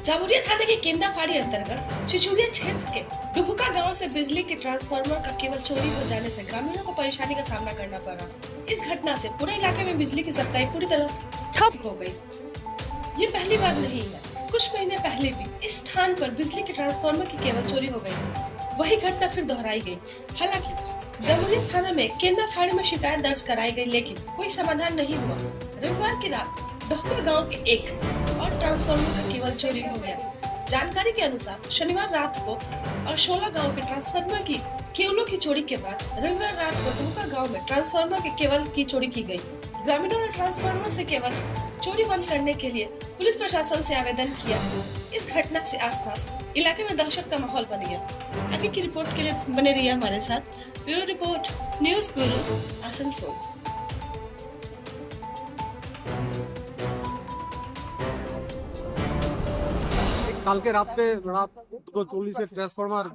जामुरिया थाने के केंदाफाड़ी अंतर्गत चिचुड़िया क्षेत्र के डुहुका गांव से बिजली के ट्रांसफार्मर का केबल चोरी हो जाने से ग्रामीणों को परेशानी का सामना करना पड़ा। इस घटना से पूरे इलाके में बिजली की सप्लाई पूरी तरह ठप हो गई। ये पहली बार नहीं है, कुछ महीने पहले भी इस स्थान पर बिजली के ट्रांसफार्मर की केबल चोरी हो गई। वही घटना फिर दोहराई गई। हालांकि जामुरिया थाना में केंदाफाड़ी में शिकायत दर्ज कराई गई, लेकिन कोई समाधान नहीं हुआ। रविवार की रात डुहुका गांव के एक और ट्रांसफार्मर का केबल चोरी हो गया। जानकारी के अनुसार शनिवार रात को और 16 गांव के ट्रांसफार्मर की केबलों की चोरी के बाद रविवार रात को डुहुका गांव में ट्रांसफार्मर के केबल की चोरी की गई। ग्रामीणों ने ट्रांसफार्मर से केबल चोरी बंद करने के लिए पुलिस प्रशासन से आवेदन किया। इस घटना से आसपास इलाके में दहशत का माहौल बन गया। आगे की रिपोर्ट के लिए बने रहिए हमारे साथ। ब्यूरो रिपोर्ट, न्यूज गुरु, आसनसोल। কালকে রাত্রে রাত 2:40 ট্রান্সফরমার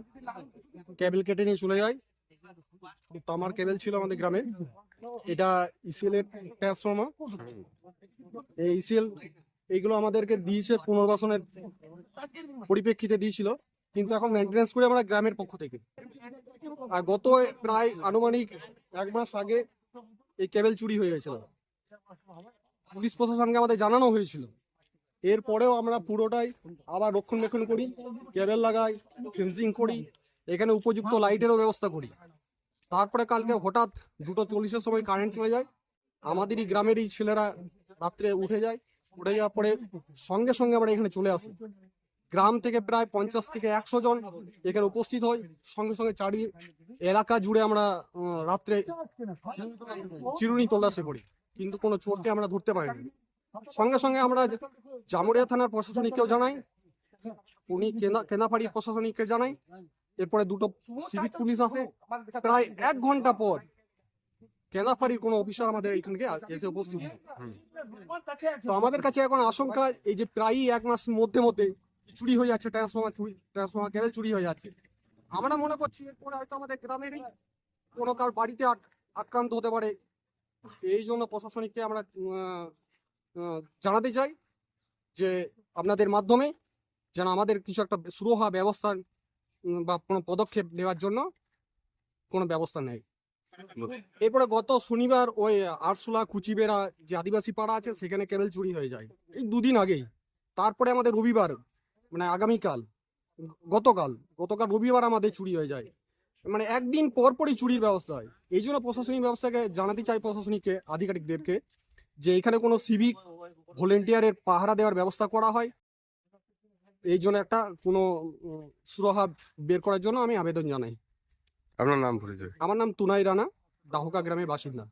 কেবল কেটে নিয়ে চলে যায়। তো আমার কেবল ছিল আমাদের গ্রামে, এটা ইসিএল এর ট্রান্সফরমার। এই ইসিএল এইগুলো আমাদেরকে দিয়েছে পুনর্বাসনের পরিপ্রেক্ষিতে দিয়েছিল, কিন্তু এখন মেনটেন্যান্স করে আমরা গ্রামের পক্ষ থেকে। আর গত প্রায় আনুমানিক 1 মাস আগে এই কেবল চুরি হয়ে গেছিল। পুলিশ প্রশাসনকে আমাদের জানানো হয়েছিল। এরপরেও আমরা পুরোটাই আবার রক্ষণাবেক্ষণ করি, কেবল লাগাই, ফেন্সিং করি, এখানে উপযুক্ত লাইটেরও ব্যবস্থা করি। তারপরে কালকে হঠাৎ 2:40-এর সময় কারেন্ট চলে যায়। আমাদেরই গ্রামেরই ছেলেরা রাত্রে উঠে যাওয়ার পরে সঙ্গে সঙ্গে আমরা এখানে চলে আসি। গ্রাম থেকে প্রায় 50 থেকে 100 জন এখানে উপস্থিত হয়। সঙ্গে সঙ্গে চারি এলাকা জুড়ে আমরা রাত্রে চিরুনি তল্লাশি করি, কিন্তু কোনো চোরকে আমরা ধরতে পারিনি। সঙ্গে সঙ্গে আমরা জামুরিয়া থানার প্রশাসনিককেও জানাই, উনি কেনাফাড়ি প্রশাসনিককে জানাই। এরপরে 2টো সিভিক পুলিশ আসে। প্রায় 1 ঘন্টা পর কেনাফাড়ির কোনো অফিসার আমাদের এখানকে এসে উপস্থিত হয়। তো আমাদের কাছে এখন আশঙ্কা, এই যে প্রায়ই 1 মাসের মধ্যে চুরি হয়ে যাচ্ছে, ট্রান্সফরমার কেবল চুরি হয়ে যাচ্ছে। আমরা মনে করছি এরপরে হয়তো আমাদের গ্রামেরই কোনো কার বাড়িতে আক্রান্ত হতে পারে। এই জন্য প্রশাসনিককে আমরা জানাতে চাই যে আপনাদের মাধ্যমে যেন আমাদের কিছু একটা সুরহা ব্যবস্থা বা কোনো পদক্ষেপ নেওয়ার জন্য কোনো ব্যবস্থা নেয়। এরপরে গত শনিবার ওই আরশোলা কুচিবেড়া যে আদিবাসী পাড়া আছে সেখানে কেবল চুরি হয়ে যায়, এই 2 দিন আগেই। তারপরে আমাদের রবিবার, মানে আগামীকাল, গতকাল রবিবার আমাদের চুরি হয়ে যায়। মানে একদিন পর পরই চুরির ব্যবস্থা হয়। এই জন্য প্রশাসনিক ব্যবস্থাকে জানাতে চাই, প্রশাসনিককে, আধিকারিকদেরকে, যে এখানে কোনো সিভিক ভলেন্টিয়ারের পাহারা দেওয়ার ব্যবস্থা করা হয়। এই জন্য একটা কোনো সুরাহা বের করার জন্য আমি আবেদন জানাই। আপনার নাম পরিচয়? আমার নাম তুনাই রানা, ডাহুকা গ্রামের বাসিন্দা।